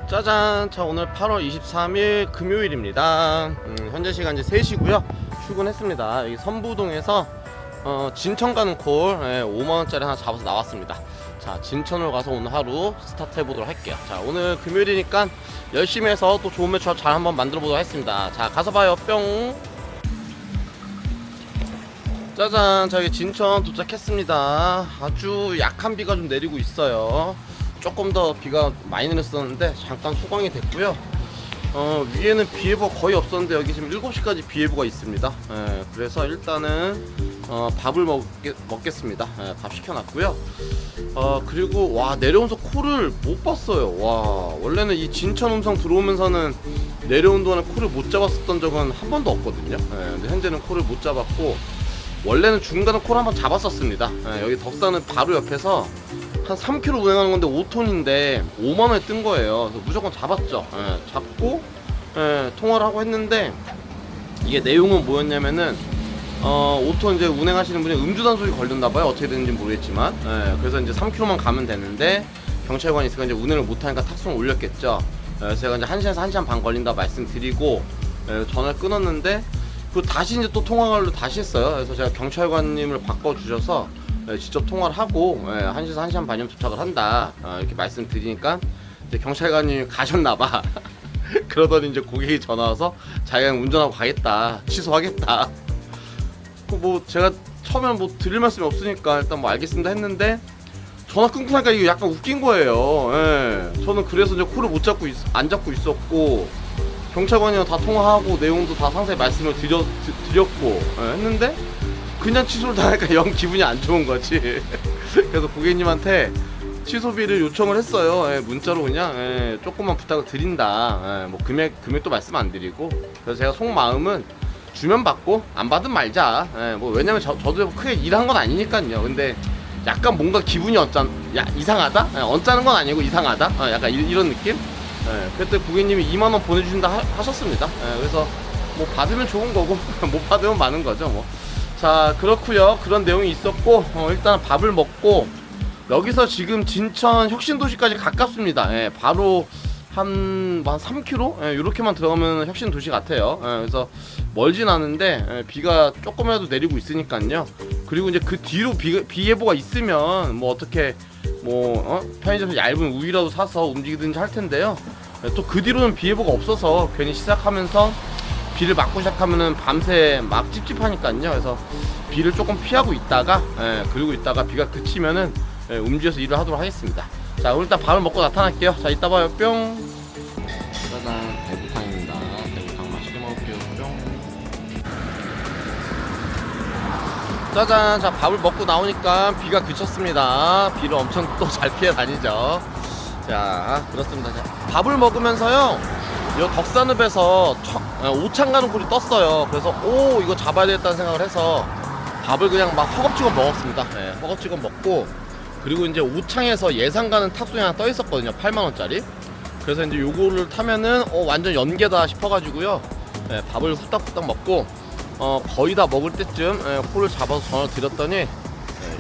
짜잔! 자, 오늘 8월 23일 금요일입니다. 현재 시간 이제 3시고요. 출근했습니다. 여기 선부동에서 진천 가는 콜 5만원짜리 하나 잡아서 나왔습니다. 자, 진천으로 가서 오늘 하루 스타트 해보도록 할게요. 자, 오늘 금요일이니까 열심히 해서 또 좋은 매출 잘 한번 만들어 보도록 하겠습니다. 자, 가서 봐요. 뿅! 짜잔! 자, 여기 진천 도착했습니다. 아주 약한 비가 좀 내리고 있어요. 조금 더 비가 많이 내렸었는데 잠깐 소강이 됐고요. 위에는 비 예보가 거의 없었는데 여기 지금 7시까지 비 예보가 있습니다. 그래서 일단은 밥을 먹겠습니다. 밥 시켜놨고요. 그리고 와, 내려오면서 코를 못 봤어요. 와, 원래는 이 진천 음성 들어오면서는 내려온 동안에 코를 못 잡았었던 적은 한 번도 없거든요. 근데 현재는 코를 못 잡았고, 원래는 중간에 코를 한번 잡았었습니다. 여기 덕산은 바로 옆에서 한 3km 운행하는 건데 5톤인데 5만원에 뜬 거예요. 그래서 무조건 잡았죠. 잡고 통화를 하고 했는데, 이게 내용은 뭐였냐면은 5톤 이제 운행하시는 분이 음주단속이 걸렸나봐요. 어떻게 되는지 모르겠지만. 그래서 이제 3km만 가면 되는데 경찰관이 있으니까 이제 운행을 못하니까 탁송을 올렸겠죠. 그래서 제가 이제 1시간에서 1시간 반 걸린다 말씀드리고 전화를 끊었는데, 그 다시 이제 또 통화를 다시 했어요. 그래서 제가 경찰관님을 바꿔주셔서 직접 통화를 하고 1시에서 1시간 반이면 도착을 한다 이렇게 말씀드리니까 이제 경찰관님이 가셨나봐. 그러더니 이제 고객이 전화 와서 자기가 운전하고 가겠다, 취소하겠다. 뭐 제가 처음에는 뭐 드릴 말씀이 없으니까 일단 뭐 알겠습니다 했는데, 전화 끊고 나니까 이게 약간 웃긴 거예요. 저는 그래서 이제 코를 안 잡고 있었고, 경찰관이랑 다 통화하고 내용도 다 상세히 말씀을 드렸고 했는데 그냥 취소를 당하니까 영 기분이 안 좋은 거지. 그래서 고객님한테 취소비를 요청을 했어요. 문자로 그냥 조금만 부탁을 드린다. 뭐 금액도 말씀 안 드리고. 그래서 제가 속마음은 주면 받고 안 받으면 말자. 뭐 왜냐면 저도 크게 일한 건 아니니까요. 근데 약간 뭔가 기분이 이상하다? 언짢은 건 아니고 이상하다? 약간 이런 느낌? 그때 고객님이 2만원 보내주신다 하셨습니다. 그래서 뭐 받으면 좋은 거고 못 받으면 많은 거죠 뭐. 자, 그렇구요. 그런 내용이 있었고, 일단 밥을 먹고, 여기서 지금 진천 혁신도시까지 가깝습니다. 바로 한 3km? 이렇게만 들어가면 혁신도시 같아요. 그래서 멀진 않은데 비가 조금이라도 내리고 있으니까요. 그리고 이제 그 뒤로 비 예보가 있으면 뭐 어떻게 편의점에서 얇은 우유라도 사서 움직이든지 할 텐데요. 또 그 뒤로는 비 예보가 없어서 괜히 시작하면서 비를 맞고 시작하면은 밤새 막 찝찝하니까요. 그래서 비를 조금 피하고 있다가 그리고 있다가 비가 그치면은 움직여서 일을 하도록 하겠습니다. 자, 오늘 일단 밥을 먹고 나타날게요. 자, 이따 봐요. 뿅. 짜잔, 대구탕입니다. 대구탕 맛있게 먹을게요. 뿅. 짜잔, 자, 밥을 먹고 나오니까 비가 그쳤습니다. 비를 엄청 또 잘 피해 다니죠. 자, 그렇습니다. 자, 밥을 먹으면서요, 이 덕산읍에서 오창 가는 콜이 떴어요. 그래서 이거 잡아야 되겠다는 생각을 해서 밥을 그냥 막 허겁지겁 먹었습니다. 허겁지겁 먹고, 그리고 이제 오창에서 예산 가는 탁송이 하나 떠 있었거든요. 8만원짜리. 그래서 이제 요거를 타면은 완전 연계다 싶어가지고요. 밥을 후딱후딱 먹고 거의 다 먹을 때쯤 콜을 잡아서 전화를 드렸더니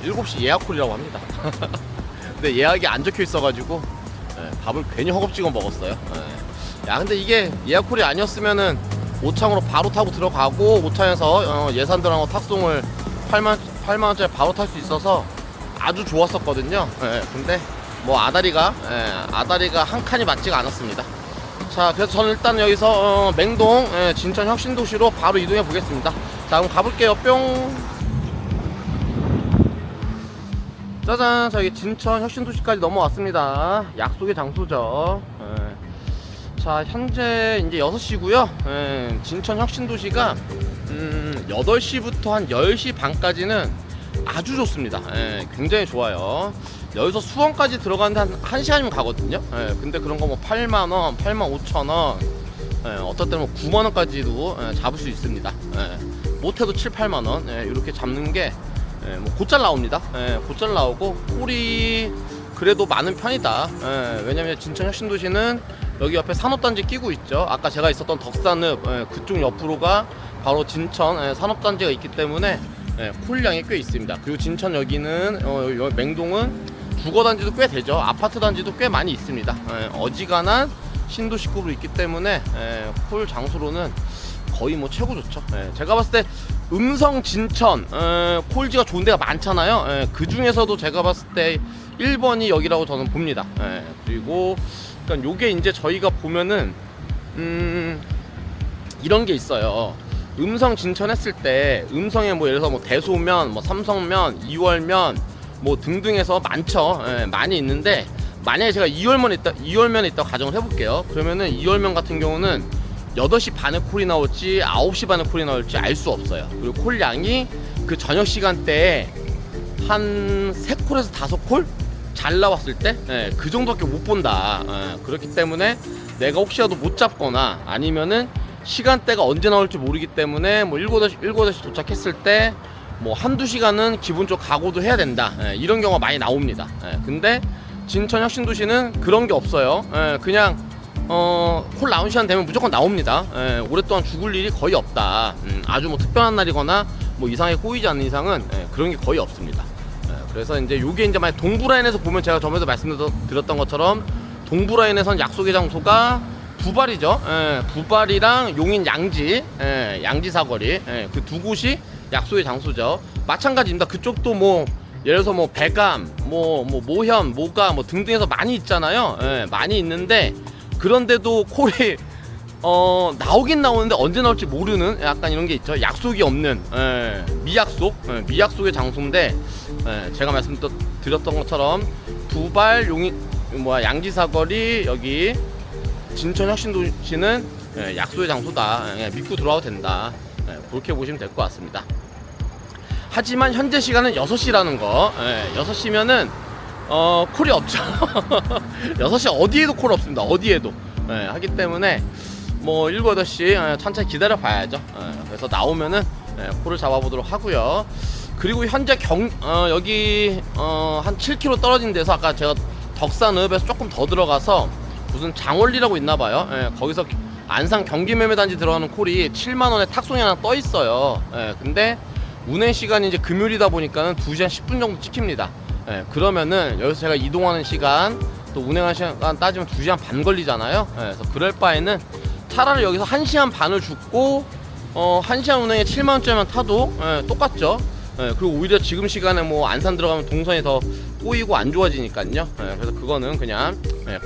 7시 예약 콜이라고 합니다. 근데 예약이 안 적혀 있어가지고 밥을 괜히 허겁지겁 먹었어요. 야, 근데 이게 예약 콜이 아니었으면은 오창으로 바로 타고 들어가고, 오창에서 예산 들어간 탁송을 8만원짜리 바로 탈 수 있어서 아주 좋았었거든요. 근데 뭐 아다리가 한 칸이 맞지가 않았습니다. 자, 그래서 저는 일단 여기서 맹동 진천 혁신도시로 바로 이동해 보겠습니다. 자, 그럼 가볼게요. 뿅. 짜잔, 저기 진천 혁신도시까지 넘어왔습니다. 약속의 장소죠. 자, 현재 이제 6시고요. 진천 혁신도시가 8시부터 한 10시 반까지는 아주 좋습니다. 굉장히 좋아요. 여기서 수원까지 들어가는데 한 1시간이면 가거든요. 근데 그런 거 뭐 8만원, 85,000원, 어떨 때는 뭐 9만원까지도 잡을 수 있습니다. 못해도 7, 8만원 이렇게 잡는 게 뭐 곧잘 나옵니다. 곧잘 나오고 콜이 그래도 많은 편이다. 왜냐면 진천 혁신도시는 여기 옆에 산업단지 끼고 있죠. 아까 제가 있었던 덕산읍 그쪽 옆으로가 바로 진천 산업단지가 있기 때문에 콜량이 꽤 있습니다. 그리고 진천 여기는 맹동은 주거단지도 꽤 되죠. 아파트 단지도 꽤 많이 있습니다. 어지간한 신도시급으로 있기 때문에 콜 장소로는 거의 뭐 최고 좋죠. 제가 봤을 때 음성 진천 콜지가 좋은 데가 많잖아요. 그 중에서도 제가 봤을 때 1번이 여기라고 저는 봅니다. 그리고 그러니까 요게 이제 저희가 보면은 이런 게 있어요. 음성 진천했을 때 음성에 뭐 예를 들어서 뭐 대소면, 뭐 삼성면, 2월면 뭐 등등해서 많죠. 많이 있는데 만약에 제가 2월면에 있다고 가정을 해볼게요. 그러면은 2월면 같은 경우는 8시 반에 콜이 나올지 9시 반에 콜이 나올지 알 수 없어요. 그리고 콜 양이 그 저녁 시간대에 한 3콜에서 5콜? 잘 나왔을 때 그 정도밖에 못 본다. 그렇기 때문에 내가 혹시라도 못 잡거나 아니면은 시간대가 언제 나올지 모르기 때문에 뭐 7시 도착했을 때 뭐 한두 시간은 기본적으로 각오도 해야 된다. 이런 경우가 많이 나옵니다. 근데 진천 혁신도시는 그런 게 없어요. 그냥 콜 나온 시간 되면 무조건 나옵니다. 오랫동안 죽을 일이 거의 없다. 아주 뭐 특별한 날이거나 뭐 이상하게 꼬이지 않는 이상은 그런 게 거의 없습니다. 그래서 이제 요게 이제 만약 동부라인에서 보면 제가 저번에도 말씀드렸던 것처럼 동부라인에선 약속의 장소가 부발이죠. 부발이랑 용인 양지, 양지 사거리, 그 두 곳이 약속의 장소죠. 마찬가지입니다. 그쪽도 뭐 예를 들어서 뭐 배감, 뭐 모현, 모가 뭐 등등해서 많이 있잖아요. 많이 있는데 그런데도 콜이 나오긴 나오는데 언제 나올지 모르는 약간 이런 게 있죠. 약속이 없는 미약속의 장소인데 제가 말씀드렸던 것처럼 부발, 용인, 양지사거리 여기 진천 혁신도시는 약속의 장소다. 믿고 들어와도 된다. 그렇게 보시면 될 것 같습니다. 하지만 현재 시간은 6시라는 거. 6시면은 콜이 없죠. 6시 어디에도 콜 없습니다. 어디에도. 하기 때문에 뭐 7, 8시 천천히 기다려 봐야죠. 그래서 나오면은 콜을 잡아보도록 하고요. 그리고 현재 여기 한 7km 떨어진 데서 아까 제가 덕산읍에서 조금 더 들어가서 무슨 장원리라고 있나봐요. 거기서 안산 경기매매단지 들어가는 콜이 7만원에 탁송이 하나 떠 있어요. 근데 운행 시간이 이제 금요일이다 보니까는 2시간 10분 정도 찍힙니다. 그러면은 여기서 제가 이동하는 시간 또 운행하는 시간 따지면 2시간 반 걸리잖아요. 그래서 그럴 바에는 차라리 여기서 1시간 반을 줍고 1시간 운행에 7만원짜리만 타도 똑같죠. 그리고 오히려 지금 시간에 뭐 안산 들어가면 동선이 더 꼬이고 안 좋아지니까요. 그래서 그거는 그냥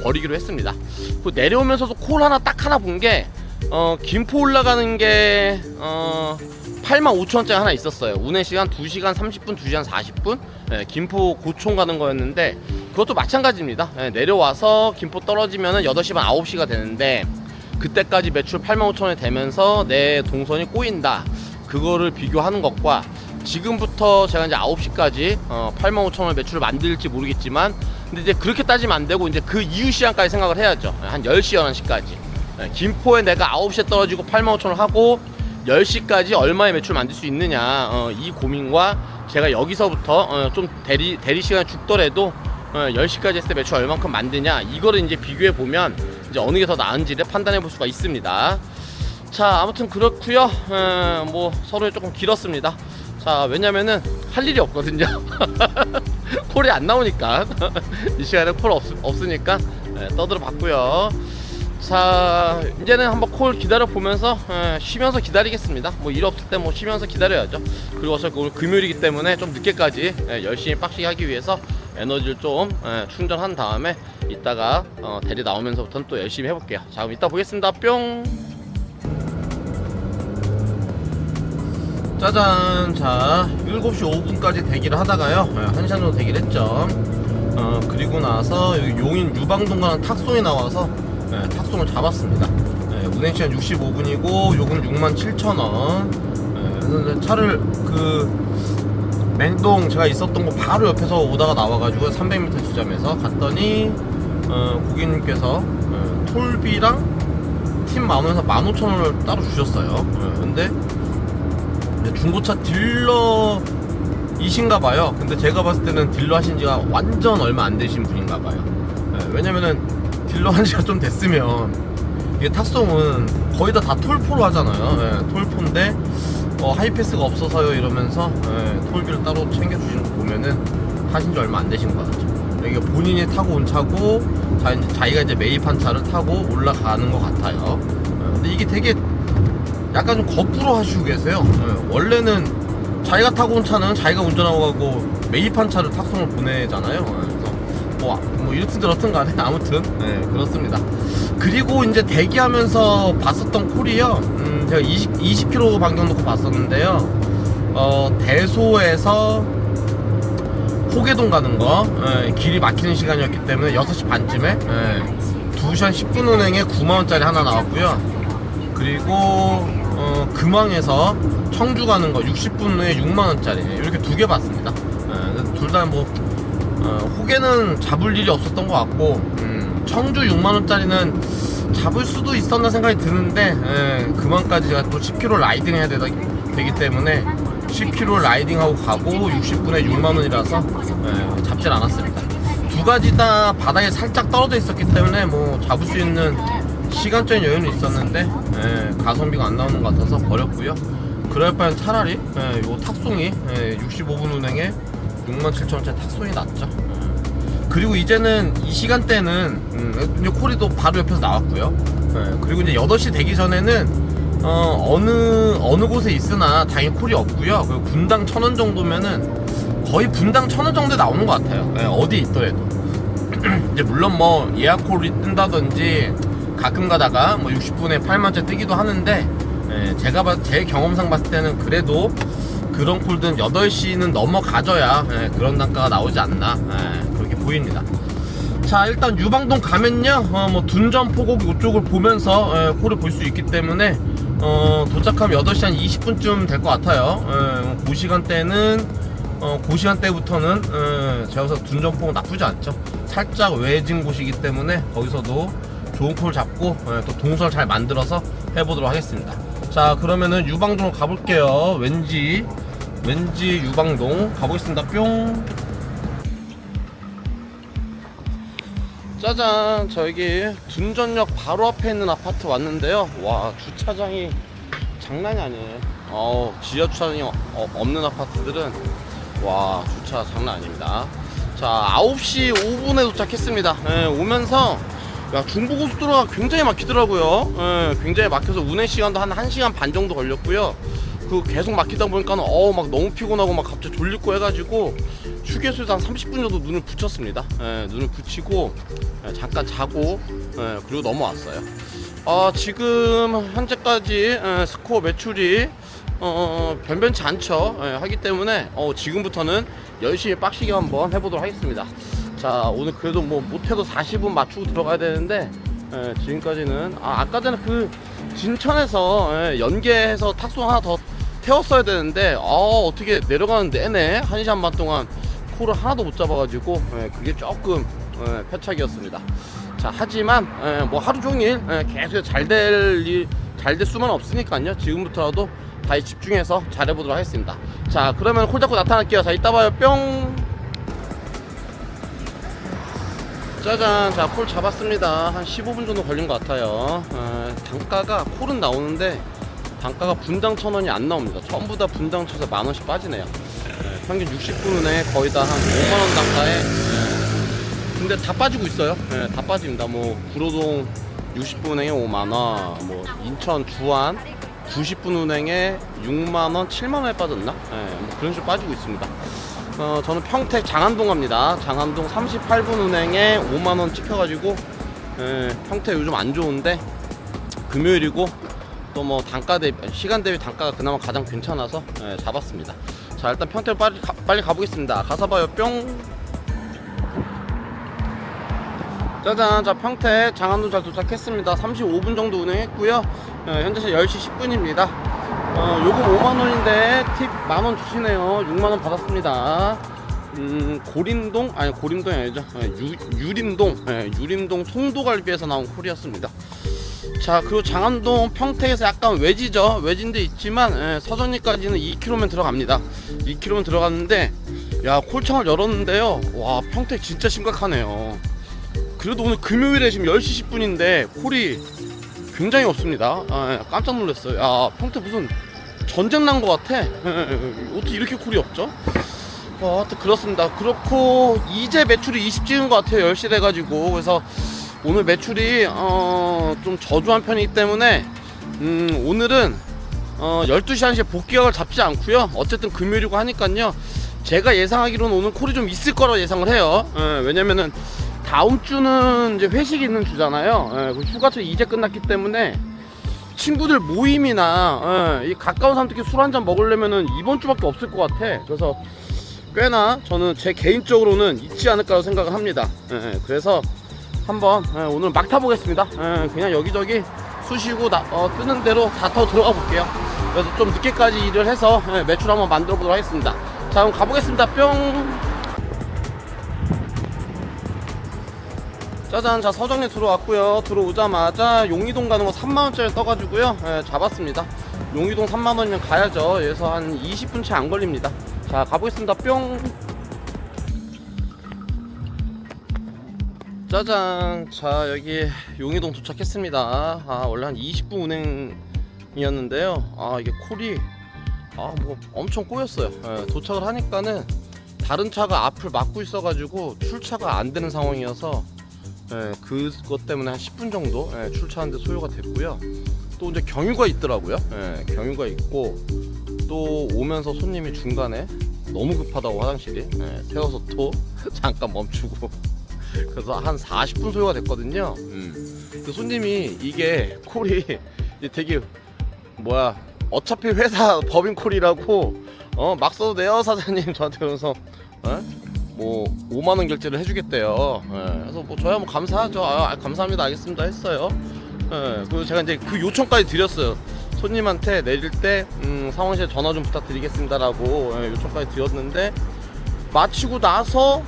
버리기로 했습니다. 그리고 내려오면서도 콜 하나 본 게 김포 올라가는 게 85,000원짜리 하나 있었어요. 운행 시간 2시간 30분, 2시간 40분. 김포 고촌 가는 거였는데 그것도 마찬가지입니다. 내려와서 김포 떨어지면은 8시 반, 9시가 되는데 그때까지 매출 85,000원이 되면서 내 동선이 꼬인다. 그거를 비교하는 것과 지금부터 제가 이제 9시까지 85,000원 매출을 만들지 모르겠지만 근데 이제 그렇게 따지면 안 되고 이제 그 이후 시간까지 생각을 해야죠. 한 10시, 11시까지. 김포에 내가 9시에 떨어지고 85,000원 하고 10시까지 얼마의 매출 만들 수 있느냐 이 고민과 제가 여기서부터 좀 대리 시간이 죽더라도 10시까지 했을 때 매출 얼만큼 만드냐 이거를 이제 비교해 보면 이제 어느 게 더 나은지를 판단해 볼 수가 있습니다. 자, 아무튼 그렇고요. 뭐 서로 조금 길었습니다. 자, 왜냐면은 할 일이 없거든요. 콜이 안 나오니까 이 시간에 콜 없으니까 떠들어 봤고요. 자, 이제는 한번 콜 기다려 보면서 쉬면서 기다리겠습니다. 뭐 일 없을 때 뭐 쉬면서 기다려야죠. 그리고 어차피 오늘 금요일이기 때문에 좀 늦게까지 열심히 빡시게 하기 위해서 에너지를 좀 충전한 다음에 이따가 대리 나오면서부터는 또 열심히 해볼게요. 자, 그럼 이따 보겠습니다. 뿅. 짜잔. 자, 7시 5분까지 대기를 하다가요 1시간 정도 대기를 했죠. 그리고 나서 여기 용인 유방동 가는 탁송이 나와서 탁송을 잡았습니다. 운행시간 65분이고 요금 67,000원. 그래서 차를 그 맹동 제가 있었던 곳 바로 옆에서 오다가 나와가지고 300m 지점에서 갔더니 고객님께서 톨비랑 팀 만원에서 15,000원을 따로 주셨어요. 근데 중고차 딜러이신가봐요. 근데 제가 봤을 때는 딜러 하신지가 완전 얼마 안 되신 분인가봐요. 왜냐면은 딜러 한지가 좀 됐으면 이게 탁송은 거의 다 톨포로 하잖아요. 톨포인데 하이패스가 없어서요 이러면서 톨비를 따로 챙겨주시는 거 보면은 하신지 얼마 안 되신 것 같죠. 여기가 본인이 타고 온 차고 자기가 이제 매입한 차를 타고 올라가는 것 같아요. 근데 이게 되게 약간 좀 거꾸로 하시고 계세요. 원래는 자기가 타고 온 차는 자기가 운전하고 가고 매입한 차를 탁송을 보내잖아요. 그래서 뭐 이렇든 저렇든 간에 아무튼 그렇습니다. 그리고 이제 대기하면서 봤었던 콜이요. 제가 20km 반경 놓고 봤었는데요. 대소에서 호계동 가는 거 길이 막히는 시간이었기 때문에 6시 반쯤에 2시간 10분 운행에 9만원짜리 하나 나왔고요. 그리고 금왕에서 청주 가는 거 60분 후에 6만원짜리 이렇게 두 개 봤습니다. 둘 다 뭐 호계는 잡을 일이 없었던 것 같고 청주 6만원짜리는 잡을 수도 있었나 생각이 드는데 금왕까지 제가 또 10km 라이딩 해야 되기 때문에 10km 라이딩하고 가고 60분에 6만원이라서 잡질 않았습니다. 두 가지 다 바닥에 살짝 떨어져 있었기 때문에 뭐 잡을 수 있는 시간적인 여유는 있었는데 가성비가 안 나오는 것 같아서 버렸고요. 그럴 바엔 차라리 요 탁송이 65분 운행에 67,000원짜리 탁송이 낫죠. 그리고 이제는 이 시간대는 이제 콜이도 바로 옆에서 나왔고요. 그리고 이제 8시 되기 전에는 어느 곳에 있으나 당연히 콜이 없고요. 그리고 분당 1,000원 정도면은 거의 분당 1,000원 정도에 나오는 것 같아요. 어디 있더라도. 이제 물론 뭐 예약 콜이 뜬다든지 가끔 가다가 뭐 60분에 8만원짜리 뜨기도 하는데 제 경험상 봤을 때는 그래도 그런 콜들은 8시는 넘어가져야 그런 단가가 나오지 않나 그렇게 보입니다. 자, 일단 유방동 가면요 뭐 둔전 포곡 이쪽을 보면서 콜을 볼 수 있기 때문에 도착하면 8시 한 20분쯤 될 것 같아요. 그 시간대는 그 시간대부터는 제가 봐서 둔전 포곡 나쁘지 않죠. 살짝 외진 곳이기 때문에 거기서도 좋은 콜 잡고 또 동선을 잘 만들어서 해보도록 하겠습니다. 자, 그러면은 유방동으로 가볼게요. 왠지 유방동 가보겠습니다. 뿅. 짜잔, 저기 둔전역 바로 앞에 있는 아파트 왔는데요. 와, 주차장이 장난이 아니에요. 지하 주차장이 없는 아파트들은 와, 주차 장난 아닙니다. 자, 9시 5분에 도착했습니다. 오면서 야, 중부고속도로가 굉장히 막히더라고요. 굉장히 막혀서 운행 시간도 한 1시간 반 정도 걸렸고요. 그 계속 막히다 보니까는 막 너무 피곤하고 막 갑자기 졸리고 해가지고 휴게소에서 한 30분 정도 눈을 붙였습니다. 눈을 붙이고 잠깐 자고 그리고 넘어왔어요. 지금 현재까지 스코어 매출이 변변치 않죠. 하기 때문에 지금부터는 열심히 빡시게 한번 해보도록 하겠습니다. 자, 오늘 그래도 뭐 못해도 40분 맞추고 들어가야 되는데 지금까지는 아까 전에 그 진천에서 연계해서 탁송 하나 더 태웠어야 되는데 어떻게 내려가는 내내 1시간 반 동안 콜을 하나도 못 잡아가지고 그게 조금 패착이었습니다. 자, 하지만 뭐 하루 종일 계속 잘 될 수만 없으니까요. 지금부터라도 다시 집중해서 잘해보도록 하겠습니다. 자, 그러면 콜 잡고 나타날게요. 자, 이따 봐요. 뿅. 짜잔, 자, 콜 잡았습니다. 한 15분 정도 걸린 것 같아요. 단가가 콜은 나오는데 단가가 분당 1,000원이 안 나옵니다. 전부 다 분당 쳐서 만원씩 빠지네요. 평균 60분 내에 거의 다 한 5만원 단가에 근데 다 빠지고 있어요. 다 빠집니다. 뭐 구로동 60분 운행에 5만원, 뭐 인천 주안 90분 운행에 6만원, 7만원에 빠졌나? 뭐 그런 식으로 빠지고 있습니다. 저는 평택 장안동 갑니다. 장안동 38분 운행에 5만원 찍혀가지고 평택 요즘 안 좋은데 금요일이고 또 뭐 단가 대비 시간 대비 단가가 그나마 가장 괜찮아서 잡았습니다. 자, 일단 평택 빨리 가보겠습니다. 가서 봐요. 뿅. 짜잔, 자, 평택 장안동 잘 도착했습니다. 35분 정도 운행했고요. 현재 10시 10분입니다. 요금 5만원인데 팁 만원 주시네요. 6만원 받았습니다. 고림동이 아니죠. 유림동 송도갈비에서 나온 콜이었습니다. 자, 그리고 장안동 평택에서 약간 외지죠. 외진데 있지만 서정리까지는 2km면 들어갑니다. 2km면 들어갔는데 야, 콜창을 열었는데요. 와, 평택 진짜 심각하네요. 그래도 오늘 금요일에 지금 10시 10분인데 콜이 굉장히 없습니다. 깜짝 놀랐어요. 야, 평택 무슨 전쟁 난 것 같아. 어떻게 이렇게 콜이 없죠? 하여튼 그렇습니다. 그렇고 이제 매출이 20 찍은 것 같아요. 10시 돼가지고. 그래서 오늘 매출이 좀 저조한 편이기 때문에 오늘은 12시 1시에 복귀각을 잡지 않고요. 어쨌든 금요일이고 하니까요. 제가 예상하기로는 오늘 콜이 좀 있을 거라고 예상을 해요. 왜냐면은 다음 주는 이제 회식이 있는 주잖아요. 휴가철 이제 끝났기 때문에 친구들 모임이나 이 가까운 사람들끼리 술 한잔 먹으려면은 이번 주밖에 없을 것 같아. 그래서 꽤나 저는 제 개인적으로는 있지 않을까라고 생각을 합니다. 그래서 한번 오늘 막 타보겠습니다. 그냥 여기저기 쑤시고 뜨는 대로 다 타고 들어가 볼게요. 그래서 좀 늦게까지 일을 해서 매출 한번 만들어 보도록 하겠습니다. 자, 그럼 가보겠습니다. 뿅. 짜잔. 자, 서정리 들어왔고요. 들어오자마자 용이동 가는 거 3만원짜리 떠가지고요. 잡았습니다. 용이동 3만원이면 가야죠. 그래서 한 20분 채 안 걸립니다. 자, 가보겠습니다. 뿅. 짜잔. 자, 여기 용이동 도착했습니다. 원래 한 20분 운행이었는데요. 이게 콜이 뭐 엄청 꼬였어요. 도착을 하니까는 다른 차가 앞을 막고 있어가지고 출차가 안 되는 상황이어서 그것 때문에 한 10분 정도 출차하는데 소요가 됐고요. 또 이제 경유가 있더라고요. 경유가 있고 또 오면서 손님이 중간에 너무 급하다고 화장실이 세워서 또 잠깐 멈추고 그래서 한 40분 소요가 됐거든요. 그 손님이 이게 콜이 되게 어차피 회사 법인 콜이라고 막 써도 돼요 사장님 저한테. 그러면서 뭐 5만원 결제를 해주겠대요. 그래서 뭐 저야 뭐 감사하죠. 감사합니다 알겠습니다 했어요. 그리고 제가 이제 그 요청까지 드렸어요. 손님한테 내릴 때 상황실에 전화 좀 부탁드리겠습니다라고 요청까지 드렸는데 마치고 나서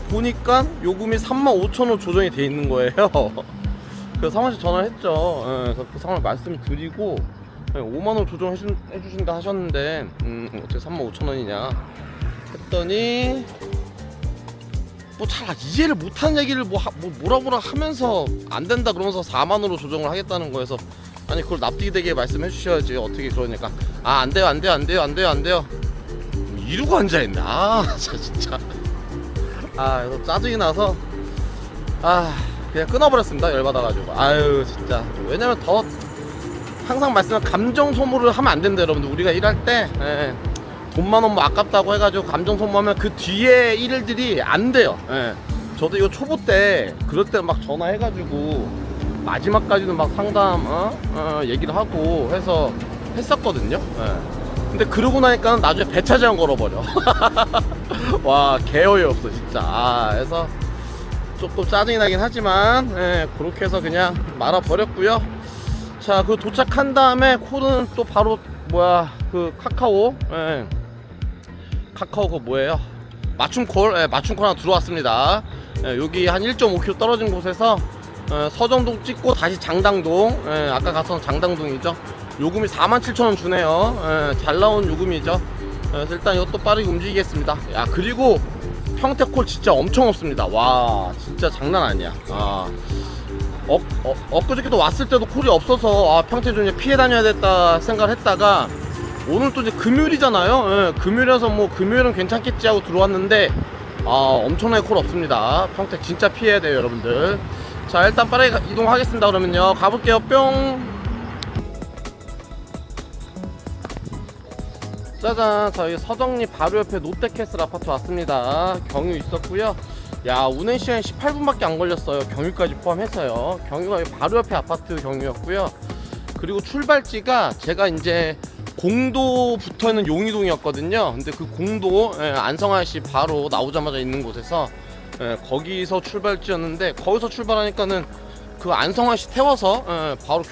보니까 요금이 35,000원 조정이 돼 있는 거예요. 그래서 상황실 전화를 했죠. 그래서 그 상황을 말씀을 드리고 5만원 조정해 주신다 하셨는데 어떻게 35,000원이냐 했더니 뭐 잘 이해를 못하는 얘기를 뭐라 하면서 안 된다 그러면서 4만원으로 조정을 하겠다는 거여서 아니 그걸 납득이 되게 말씀해 주셔야지 어떻게 그러니까 안 돼요 이러고 앉아있네. 진짜 그래서 짜증이 나서 그냥 끊어버렸습니다. 열받아가지고 진짜. 왜냐면 더 항상 말씀한 감정 소모를 하면 안 된다 여러분들. 우리가 일할 때 돈만 원 뭐 아깝다고 해가지고 감정 소모하면 그 뒤에 일들이 안 돼요. 저도 이거 초보 때 그럴 때 막 전화해가지고 마지막까지는 막 상담 얘기를 하고 해서 했었거든요. 근데 그러고 나니까 나중에 배차 제한 걸어버려. 와 개어이 없어 진짜. 그래서 조금 짜증이 나긴 하지만 그렇게 해서 그냥 말아버렸고요. 자, 그 도착한 다음에 콜은 또 바로 그 카카오 카카오 그 뭐예요? 맞춤콜 맞춤콜 하나 들어왔습니다. 여기 한 1.5km 떨어진 곳에서 서정동 찍고 다시 장당동. 아까 갔던 장당동이죠. 요금이 47,000원 주네요. 잘 나온 요금이죠. 그래서 일단 이것도 빠르게 움직이겠습니다. 그리고 평택콜 진짜 엄청 없습니다. 와 진짜 장난 아니야. 엊그저께도 왔을 때도 콜이 없어서 평택 좀 이제 피해 다녀야겠다 생각을 했다가 오늘 또 이제 금요일이잖아요. 금요일이라서 뭐 금요일은 괜찮겠지 하고 들어왔는데 엄청나게 콜 없습니다. 평택 진짜 피해야 돼요 여러분들. 자, 일단 빠르게 이동하겠습니다. 그러면요 가볼게요. 뿅. 짜잔. 저희 서정리 바로 옆에 롯데캐슬 아파트 왔습니다. 경유 있었고요. 운행 시간이 18분밖에 안 걸렸어요. 경유까지 포함해서요. 경유가 바로 옆에 아파트 경유였고요. 그리고 출발지가 제가 이제 공도 붙어있는 용이동이었거든요. 근데 그 공도 안성아씨 바로 나오자마자 있는 곳에서 거기서 출발지였는데 거기서 출발하니까는 그 안성아씨 태워서 바로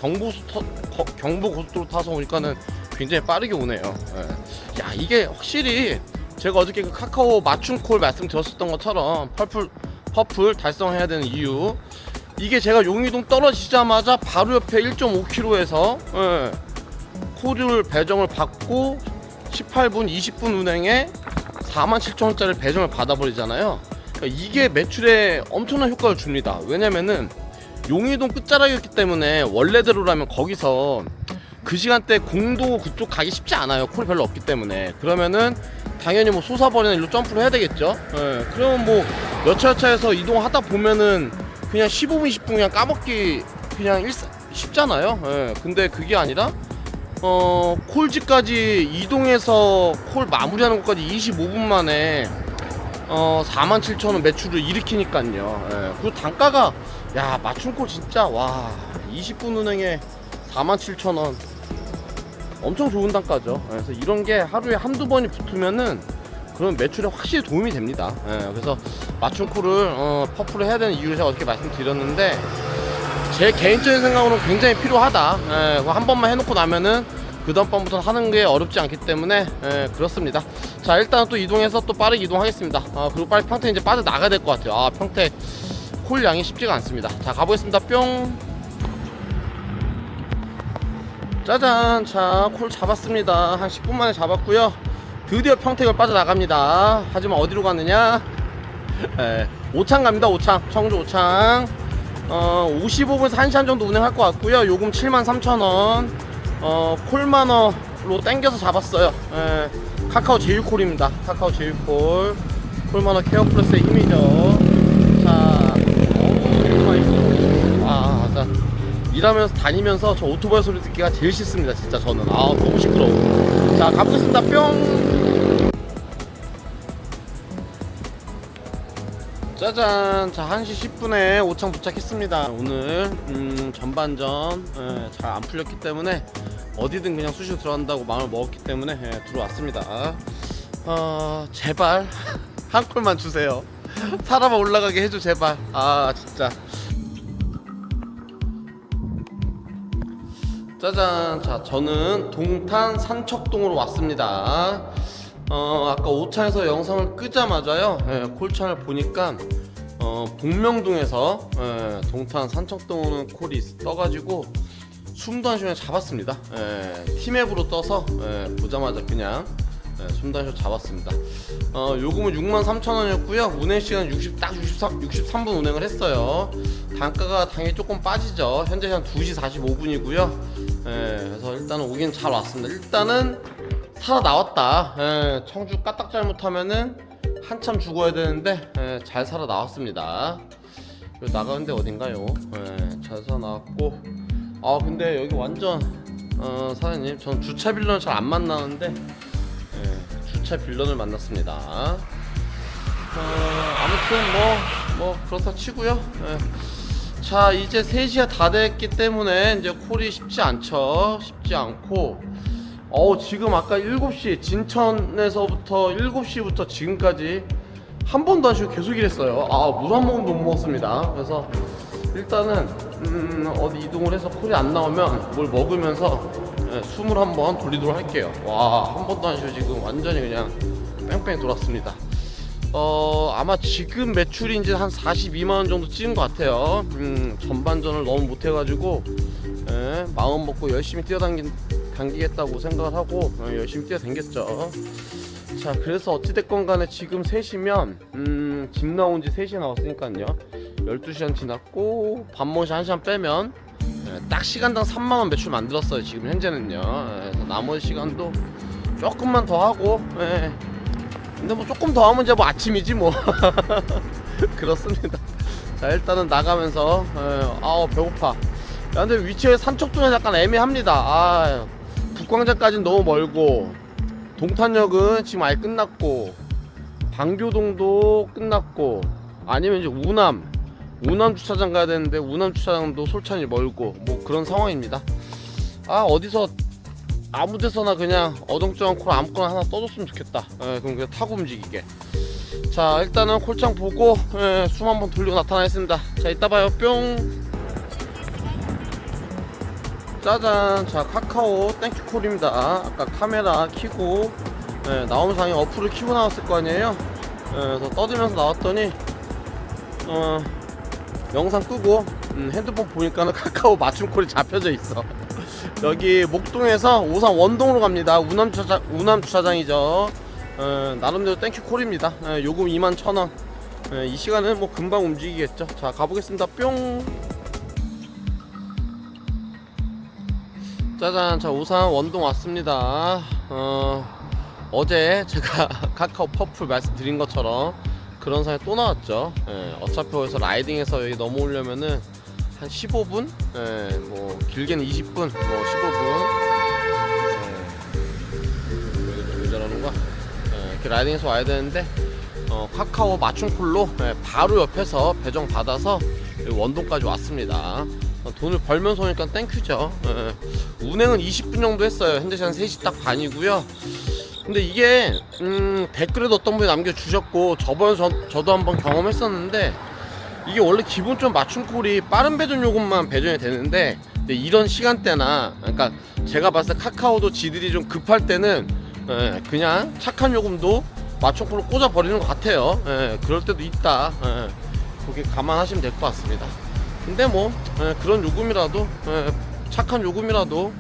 경부고속도로 타서 오니까는 굉장히 빠르게 오네요. 이게 확실히 제가 어저께 그 카카오 맞춤콜 말씀드렸었던 것처럼 퍼플 달성해야 되는 이유, 이게 제가 용이동 떨어지자마자 바로 옆에 1.5km에서 콜을 배정을 받고 18분 20분 운행에 47,000원짜리 배정을 받아버리잖아요. 이게 매출에 엄청난 효과를 줍니다. 왜냐면은 용이동 끝자락이었기 때문에 원래대로라면 거기서 그 시간대 공도 그쪽 가기 쉽지 않아요. 콜이 별로 없기 때문에. 그러면은 당연히 뭐 솟아버리는 일로 점프를 해야 되겠죠. 예, 그러면 뭐 여차여차해서 이동하다 보면은 그냥 15분 20분 그냥 까먹기 그냥 쉽잖아요. 예, 근데 그게 아니라 콜지까지 이동해서 콜 마무리하는 것까지 25분 만에 47,000원 매출을 일으키니까요. 예, 그리고 단가가 야 맞춤콜 진짜 와 20분 운행에 47,000원 엄청 좋은 단가죠. 예, 그래서 이런 게 하루에 한두 번이 붙으면은 그런 매출에 확실히 도움이 됩니다. 예, 그래서 맞춤콜을 퍼프를 해야 되는 이유를 제가 어떻게 말씀드렸는데 제 개인적인 생각으로는 굉장히 필요하다. 예, 한 번만 해놓고 나면은 그 다음 번부터는 하는 게 어렵지 않기 때문에 그렇습니다. 자 일단 또 이동해서 또 빠르게 이동하겠습니다. 그리고 빨리 평택 이제 빠져나가야 될 것 같아요. 평택 콜 양이 쉽지가 않습니다. 자 가보겠습니다. 뿅. 짜잔. 자 콜 잡았습니다. 한 10분 만에 잡았고요. 드디어 평택을 빠져나갑니다. 하지만 어디로 갔느냐? 오창 갑니다. 오창. 청주 오창. 55분에서 1시간 정도 운행할 것 같고요. 요금 73,000원. 콜만어로 땡겨서 잡았어요. 카카오 제휴콜입니다. 카카오 제휴콜. 콜만어 케어 플러스의 힘이죠. 자, 자, 일하면서 다니면서 저 오토바이 소리 듣기가 제일 싫습니다. 진짜 저는. 너무 시끄러워. 자, 가보겠습니다. 뿅. 짜잔. 자 1시 10분에 오창 도착했습니다. 오늘 전반전 잘 안 풀렸기 때문에 어디든 그냥 수시로 들어간다고 마음을 먹었기 때문에 들어왔습니다. 제발 한 콜만 주세요. 사람아 올라가게 해줘 제발. 진짜. 짜잔. 자 저는 동탄 산척동으로 왔습니다. 아까 오차에서 영상을 끄자마자요 콜창을 보니까 복명동에서 동탄 산척동 오는 콜이 떠가지고 숨도 안 쉬면 잡았습니다. 팀앱으로 떠서 보자마자 그냥 숨도 안 쉬고 잡았습니다. 요금은 63,000원이었고요 운행시간 63분 운행을 했어요. 단가가 당연히 조금 빠지죠. 현재 한 2시 45분이고요 그래서 일단은 오긴 잘 왔습니다. 일단은 살아 나왔다. 청주 까딱 잘못하면은 한참 죽어야 되는데 잘 살아 나왔습니다. 나가는데 어딘가요? 잘 살아 나왔고. 근데 여기 완전 사장님 전 주차 빌런을 잘 안 만나는데 주차 빌런을 만났습니다. 아무튼 뭐 그렇다 치고요. 자 이제 3시가 다 됐기 때문에 이제 콜이 쉽지 않고 지금 아까 7시 진천에서부터 7시부터 지금까지 한 번도 안 쉬고 계속 일했어요. 물 한 모금도 못 먹었습니다. 그래서 일단은 어디 이동을 해서 콜이 안 나오면 뭘 먹으면서 숨을 한번 돌리도록 할게요. 한 번도 안 쉬고 지금 완전히 그냥 뺑뺑 돌았습니다. 아마 지금 매출이 이제 한 42만원 정도 찍은 것 같아요. 전반전을 너무 못해가지고 마음 먹고 열심히 당기겠다고 생각을 하고 열심히 뛰어당겼죠. 자 그래서 어찌됐건 간에 지금 3시면 집 나온 지 3시에 나왔으니까요 12시간 지났고 밥 먹은 시 1시간 빼면 딱 시간당 3만원 매출 만들었어요 지금 현재는요. 그래서 나머지 시간도 조금만 더 하고 근데 뭐 조금 더 하면 이제 뭐 아침이지 뭐 그렇습니다. 자 일단은 나가면서 배고파. 근데 위치에 산척동에 약간 애매합니다. 북광장까지는 너무 멀고 동탄역은 지금 아예 끝났고 방교동도 끝났고 아니면 이제 우남 주차장 가야 되는데 우남 주차장도 솔찬히 멀고 뭐 그런 상황입니다. 어디서 아무 데서나 그냥 어동쩡한 콜 아무거나 하나 떠줬으면 좋겠다. 그럼 그냥 타고 움직이게. 자 일단은 콜창 보고 숨 한번 돌리고 나타나겠습니다. 자 이따 봐요. 뿅. 짜잔. 자 카카오 땡큐콜입니다. 아까 카메라 켜고 나오면서 당연히 어플을 켜고 나왔을 거 아니에요. 그래서 떠들면서 나왔더니 영상 끄고 핸드폰 보니까는 카카오 맞춤콜이 잡혀져 있어. 여기 목동에서 오산 원동으로 갑니다. 우남 주차장이죠. 나름대로 땡큐콜입니다. 요금 21,000원. 이 시간은 뭐 금방 움직이겠죠. 자 가보겠습니다. 뿅. 짜잔, 자 오산 원동 왔습니다. 어제 제가 카카오 퍼플 말씀드린 것처럼 그런 상황이 또 나왔죠. 어차피 여기서 라이딩해서 여기 넘어오려면은 한 15분? 뭐 길게는 20분, 뭐 15분. 왜 저러는 거야? 이렇게 라이딩해서 와야 되는데 카카오 맞춤콜로 바로 옆에서 배정 받아서 원동까지 왔습니다. 돈을 벌면서 오니까 땡큐죠. 운행은 20분 정도 했어요. 현재 시간 3시 딱 반이고요. 근데 이게 댓글에도 어떤 분이 남겨주셨고 저번에 저도 한번 경험했었는데, 이게 원래 기본적으로 맞춤콜이 빠른 배전 요금만 배전이 되는데, 근데 이런 시간대나, 그러니까 제가 봤을 때 카카오도 지들이 좀 급할 때는 그냥 착한 요금도 맞춤콜로 꽂아 버리는 것 같아요. 그럴 때도 있다. 그렇게 감안하시면 될 것 같습니다. 근데 뭐 그런 요금이라도, 착한 요금이라도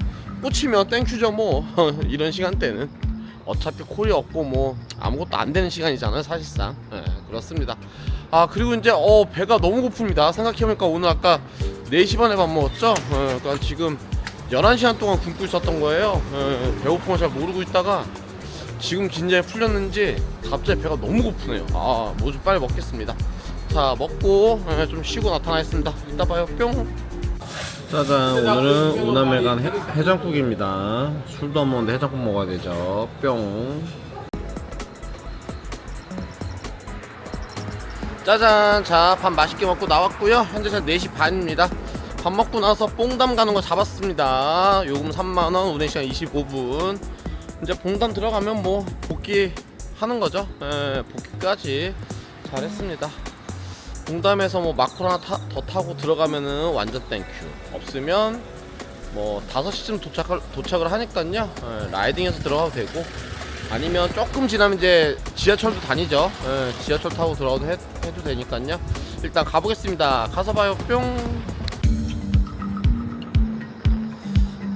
꽂히면 땡큐죠 뭐. 이런 시간대는 어차피 콜이 없고 뭐 아무것도 안 되는 시간이잖아요 사실상. 그렇습니다. 아 그리고 이제 배가 너무 고픕니다. 생각해보니까 오늘 아까 4시 반에 밥 먹었죠. 그러니까 지금 11시간 동안 굶고 있었던 거예요. 배고픈 걸 잘 모르고 있다가 지금 긴장이 풀렸는지 갑자기 배가 너무 고프네요. 뭐 좀 빨리 먹겠습니다. 자 먹고 좀 쉬고 나타나겠습니다. 이따 봐요. 뿅. 짜잔, 오늘은 오남매간 해장국입니다. 술도 안 먹는데 해장국 먹어야 되죠. 뿅. 짜잔, 자 밥 맛있게 먹고 나왔고요. 현재 시간 4시 반입니다. 밥 먹고 나서 뽕담 가는 거 잡았습니다. 요금 3만원, 운행 시간 25분. 이제 봉담 들어가면 뭐 복귀 하는 거죠. 복귀까지 잘했습니다. 봉담에서 뭐 마크로 하나 더 타고 들어가면은 완전 땡큐. 없으면 뭐 5시쯤 도착을 하니까요. 라이딩해서 들어가도 되고, 아니면 조금 지나면 이제 지하철도 다니죠. 지하철 타고 들어가도 해도 되니까요. 일단 가보겠습니다. 가서 봐요. 뿅.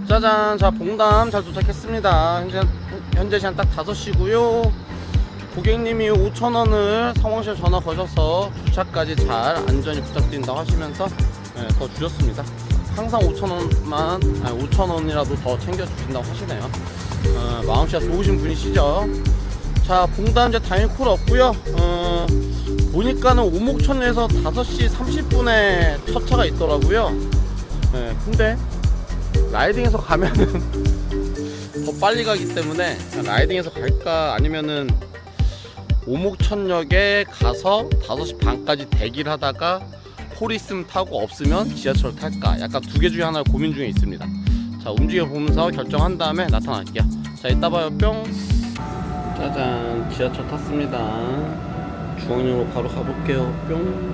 짜잔, 자 봉담 잘 도착했습니다. 현재 시간 딱 5시고요 고객님이 5,000원을 상황실 전화 거셔서 주차까지 잘 안전히 부탁드린다고 하시면서 더 주셨습니다. 항상 5,000원이라도 더 챙겨주신다고 하시네요. 마음씨가 좋으신 분이시죠. 자 봉담 이제 당일 콜 없고요. 보니까는 오목천리에서 5시 30분에 첫 차가 있더라고요. 근데 라이딩에서 가면은 더 빨리 가기 때문에 라이딩에서 갈까, 아니면은 오목천역에 가서 5시 반까지 대기를 하다가 콜이 있으면 타고 없으면 지하철 탈까, 약간 두 개 중에 하나를 고민 중에 있습니다. 자 움직여 보면서 결정한 다음에 나타날게요. 자 이따 봐요. 뿅. 짜잔, 지하철 탔습니다. 중앙역으로 바로 가볼게요. 뿅.